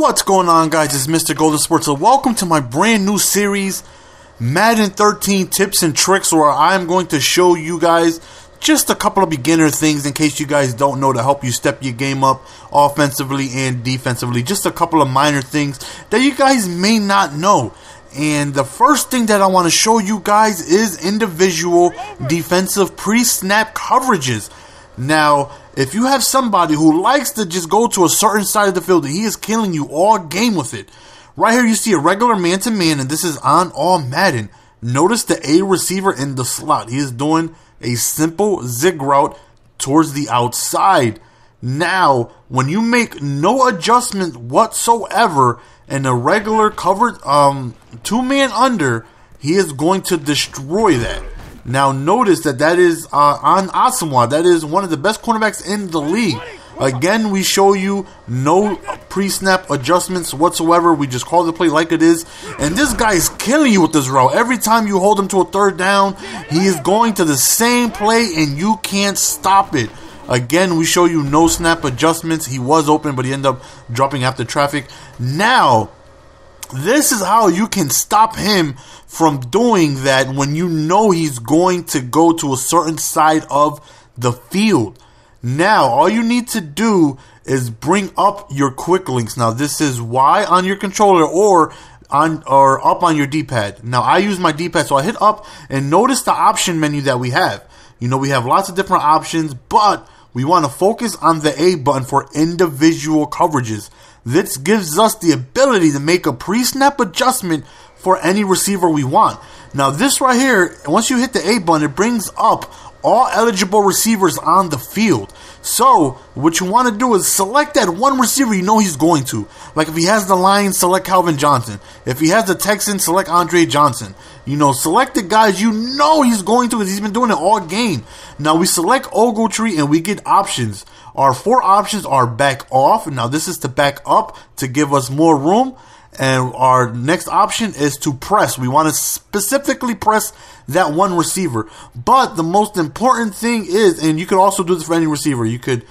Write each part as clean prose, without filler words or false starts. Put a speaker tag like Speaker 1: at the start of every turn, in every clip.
Speaker 1: What's going on, guys? It's Mr. Golden Sports, so welcome to my brand new series, Madden 13 Tips and Tricks, where I'm going to show you guys just a couple of beginner things in case you guys don't know, to help you step your game up offensively and defensively. Just a couple of minor things that you guys may not know. And the first thing that I want to show you guys is individual defensive pre-snap coverages. Now, if you have somebody who likes to just go to a certain side of the field and he is killing you all game with it, right here you see a regular man-to-man, and this is on all Madden. Notice the A receiver in the slot. He is doing a simple zig route towards the outside. Now, when you make no adjustment whatsoever and a regular covered two-man under, he is going to destroy that. Now, notice that is on Asamoah. That is one of the best cornerbacks in the league. Again, we show you no pre-snap adjustments whatsoever. We just call the play like it is. And this guy is killing you with this route. Every time you hold him to a third down, he is going to the same play and you can't stop it. Again, we show you no snap adjustments. He was open, but he ended up dropping after traffic. Now, this is how you can stop him from doing that when you know he's going to go to a certain side of the field. Now, all you need to do is bring up your quick links. Now, this is Y on your controller or up on your D-pad. Now, I use my D-pad, so I hit up and notice the option menu that we have. You know, we have lots of different options, but we want to focus on the A button for individual coverages. This gives us the ability to make a pre-snap adjustment for any receiver we want. Now, this right here, once you hit the A button, it brings up all eligible receivers on the field. So, what you want to do is select that one receiver you know he's going to. Like, if he has the Lions, select Calvin Johnson. If he has the Texans, select Andre Johnson. You know, select the guys you know he's going to, because he's been doing it all game. Now, we select Ogletree and we get options. Our 4 options are back off. Now, this is to back up to give us more room. And our next option is to press. We want to specifically press that one receiver. But the most important thing is, and you could also do this for any receiver. You could,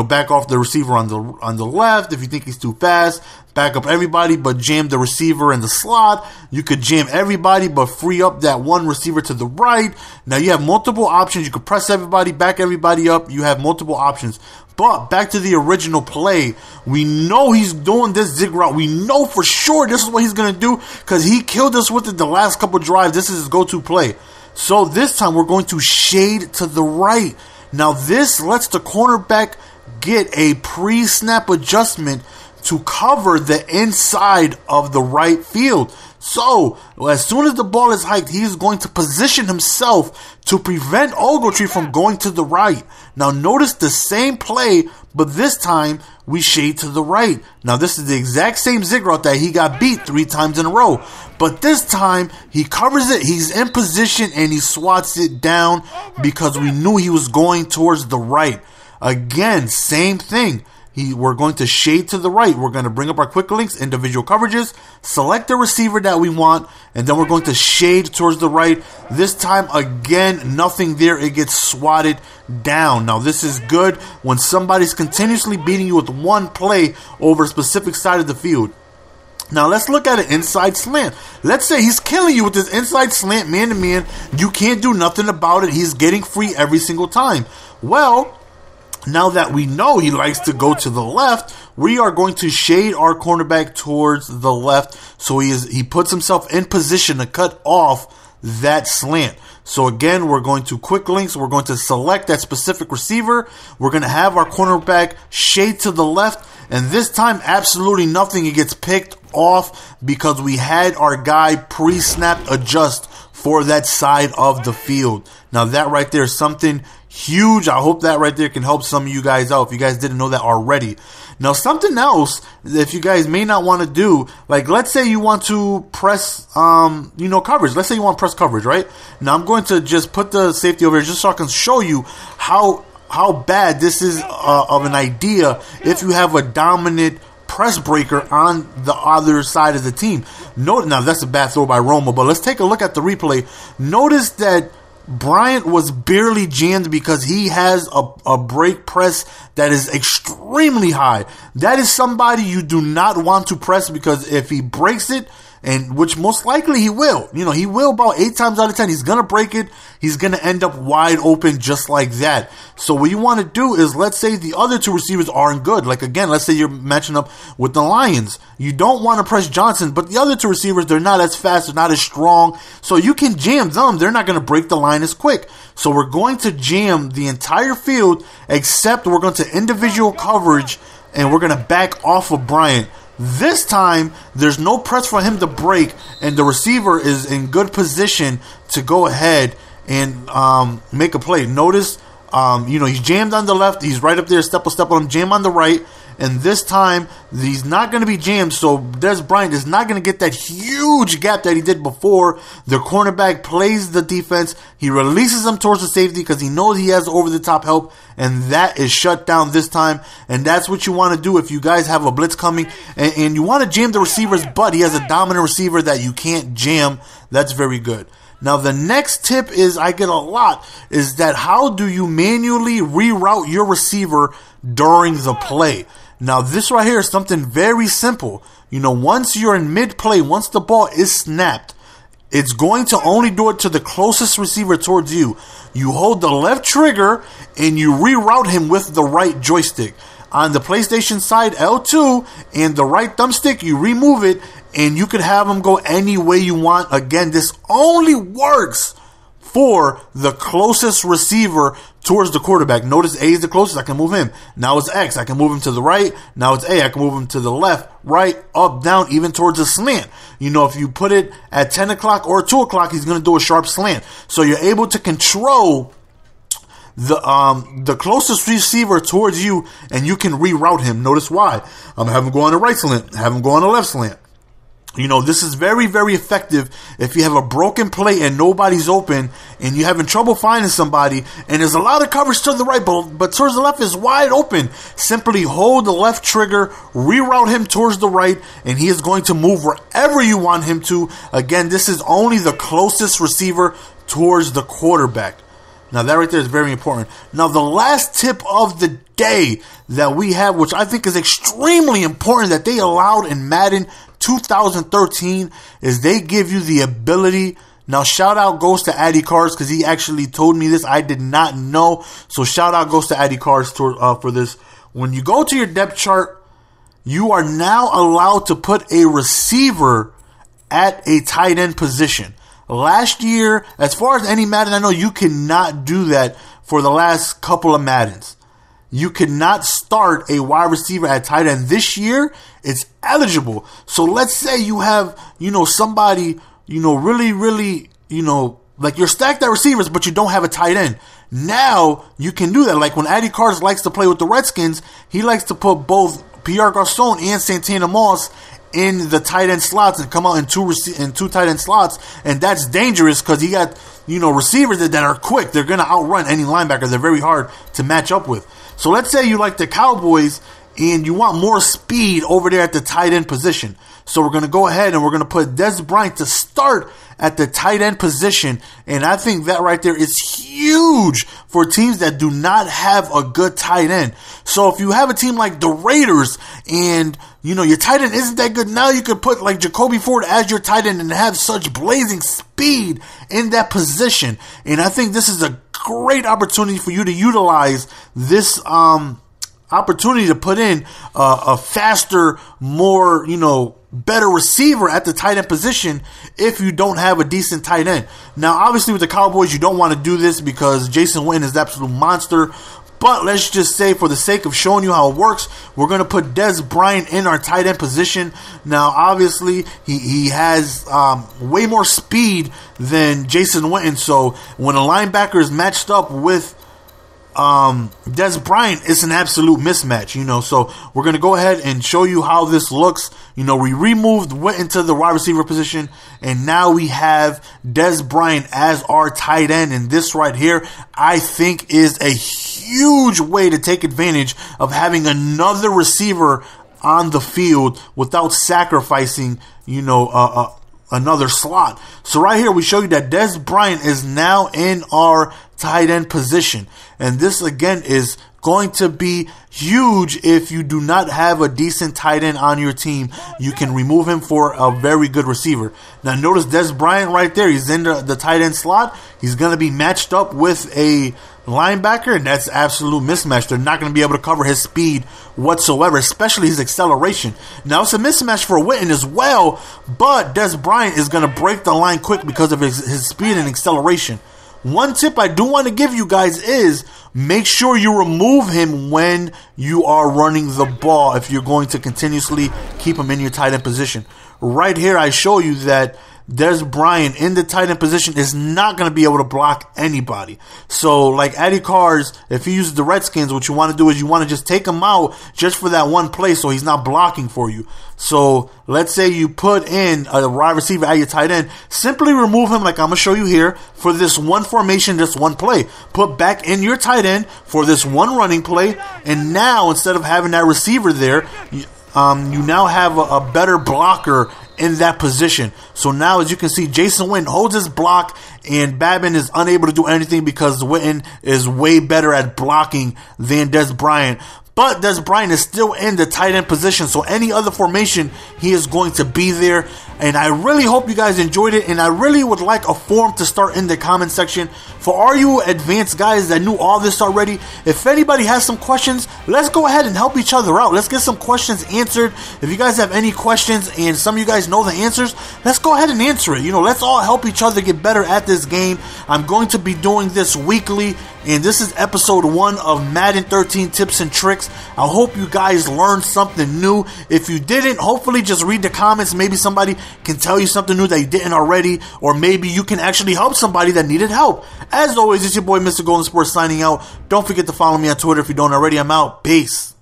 Speaker 1: back off the receiver on the left if you think he's too fast. Back up everybody, but jam the receiver in the slot. You could jam everybody, but free up that one receiver to the right. Now you have multiple options. You could press everybody, back everybody up. You have multiple options. But back to the original play, we know he's doing this zig route. We know for sure this is what he's going to do because he killed us with it the last couple drives. This is his go-to play. So this time we're going to shade to the right. Now this lets the cornerback get a pre-snap adjustment to cover the inside of the right field. So, as soon as the ball is hiked, he is going to position himself to prevent Ogletree from going to the right. Now, notice the same play, but this time we shade to the right. Now, this is the exact same zig route that he got beat 3 times in a row. But this time, he covers it, he's in position, and he swats it down because we knew he was going towards the right. Again, same thing. We're going to shade to the right. We're going to bring up our quick links, individual coverages, select the receiver that we want, and then we're going to shade towards the right. This time, again, nothing there. It gets swatted down. Now, this is good when somebody's continuously beating you with one play over a specific side of the field. Now, let's look at an inside slant. Let's say he's killing you with this inside slant, man-to-man. You can't do nothing about it. He's getting free every single time. Well, now that we know he likes to go to the left, we are going to shade our cornerback towards the left so he puts himself in position to cut off that slant. So again, we're going to quick links. We're going to select that specific receiver. We're going to have our cornerback shade to the left. And this time, absolutely nothing. He gets picked off because we had our guy pre-snap adjust for that side of the field. Now that right there is something huge. I hope that right there can help some of you guys out if you guys didn't know that already. Now, something else if you guys may not want to do, like let's say you want to press coverage. Let's say you want to press coverage, right? Now I'm going to just put the safety over here just so I can show you how bad this is of an idea if you have a dominant press breaker on the other side of the team. Now that's a bad throw by Roma, but let's take a look at the replay. Notice that Bryant was barely jammed because he has a break press that is extremely high. That is somebody you do not want to press, because if he breaks it, and which most likely he will, he will about 8 times out of 10. He's going to break it. He's going to end up wide open just like that. So what you want to do is, let's say the other 2 receivers aren't good. Like, again, let's say you're matching up with the Lions. You don't want to press Johnson, but the other 2 receivers, they're not as fast, they're not as strong. So you can jam them. They're not going to break the line as quick. So we're going to jam the entire field, except we're going to individual coverage, and we're going to back off of Bryant. This time, there's no press for him to break, and the receiver is in good position to go ahead and make a play. Notice, he's jammed on the left. He's right up there, step on him, jam on the right. And this time, he's not going to be jammed, so Dez Bryant is not going to get that huge gap that he did before. The cornerback plays the defense. He releases him towards the safety because he knows he has over-the-top help, and that is shut down this time. And that's what you want to do if you guys have a blitz coming, and you want to jam the receiver's butt. He has a dominant receiver that you can't jam. That's very good. Now, the next tip is, I get a lot, is that how do you manually reroute your receiver during the play? Now, this right here is something very simple. Once you're in mid-play, once the ball is snapped, it's going to only do it to the closest receiver towards you. You hold the left trigger and you reroute him with the right joystick. On the PlayStation side, L2, and the right thumbstick, you remove it, and you can have him go any way you want. Again, this only works for the closest receiver towards the quarterback. Notice A is the closest, I can move him. Now it's X, I can move him to the right. Now it's A, I can move him to the left, right, up, down, even towards the slant. If you put it at 10 o'clock or 2 o'clock, he's going to do a sharp slant. So you're able to control the closest receiver towards you, and you can reroute him. Notice why. Have him go on the right slant, have him go on the left slant. This is very, very effective if you have a broken play and nobody's open and you're having trouble finding somebody and there's a lot of coverage to the right, but towards the left is wide open. Simply hold the left trigger, reroute him towards the right, and he is going to move wherever you want him to. Again, this is only the closest receiver towards the quarterback. Now, that right there is very important. Now, the last tip of the day that we have, which I think is extremely important that they allowed in Madden 2013, is they give you the ability. Now, shout out goes to Addy Cars because he actually told me this. I did not know. So, shout out goes to Addy Cars for this. When you go to your depth chart, you are now allowed to put a receiver at a tight end position. Last year, as far as any Madden I know, you cannot do that for the last couple of Maddens. You cannot start a wide receiver at tight end. This year, it's eligible. So let's say you have, somebody, really, like you're stacked at receivers, but you don't have a tight end. Now, you can do that. Like when Addy Cars likes to play with the Redskins, he likes to put both Pierre Garçon and Santana Moss in the tight end slots and come out in two tight end slots, and that's dangerous because he got receivers that are quick. They're going to outrun any linebacker. They're very hard to match up with. So let's say you like the Cowboys and you want more speed over there at the tight end position. So we're going to go ahead and we're going to put Dez Bryant to start at the tight end position, and I think that right there is huge for teams that do not have a good tight end. So if you have a team like the Raiders and your tight end isn't that good, now you could put like Jacoby Ford as your tight end and have such blazing speed in that position. And I think this is a great opportunity for you to utilize this opportunity to put in a faster, more, better receiver at the tight end position if you don't have a decent tight end. Now, obviously with the Cowboys, you don't want to do this because Jason Witten is an absolute monster. But let's just say, for the sake of showing you how it works, we're going to put Dez Bryant in our tight end position. Now, obviously, he has way more speed than Jason Witten. So when a linebacker is matched up with Dez Bryant, it's an absolute mismatch, so we're going to go ahead and show you how this looks. We went into the wide receiver position, and now we have Dez Bryant as our tight end, and this right here, I think, is a huge way to take advantage of having another receiver on the field without sacrificing, another slot. So right here, we show you that Dez Bryant is now in our tight end position. And this, again, is going to be huge if you do not have a decent tight end on your team. You can remove him for a very good receiver. Now, notice Dez Bryant right there. He's in the tight end slot. He's going to be matched up with a linebacker, and that's absolute mismatch. They're not going to be able to cover his speed whatsoever, especially his acceleration. Now, it's a mismatch for Witten as well, but Dez Bryant is going to break the line quick because of his speed and acceleration. One tip I do want to give you guys is make sure you remove him when you are running the ball if you're going to continuously keep him in your tight end position. Right here, I show you that Dez Bryant in the tight end position is not going to be able to block anybody. So, like Eddie Cars, if he uses the Redskins, what you want to do is you want to just take him out just for that one play so he's not blocking for you. So, let's say you put in a wide receiver at your tight end. Simply remove him like I'm going to show you here for this one formation, this one play. Put back in your tight end for this one running play. And now, instead of having that receiver there, you now have a better blocker in that position. So now, as you can see, Jason Witten holds his block, and Babin is unable to do anything because Witten is way better at blocking than Dez Bryant. But Dez Bryant is still in the tight end position, so any other formation, he is going to be there. And I really hope you guys enjoyed it, and I really would like a form to start in the comment section. For all you advanced guys that knew all this already, if anybody has some questions, let's go ahead and help each other out. Let's get some questions answered. If you guys have any questions and some of you guys know the answers, let's go ahead and answer it. Let's all help each other get better at this game. I'm going to be doing this weekly, and this is episode 1 of Madden 13 Tips and Tricks. I hope you guys learned something new. If you didn't, hopefully just read the comments. Maybe somebody can tell you something new that you didn't already, or maybe you can actually help somebody that needed help. As always, it's your boy Mr. Golden Sports signing out. Don't forget to follow me on Twitter if you don't already. I'm out. Peace.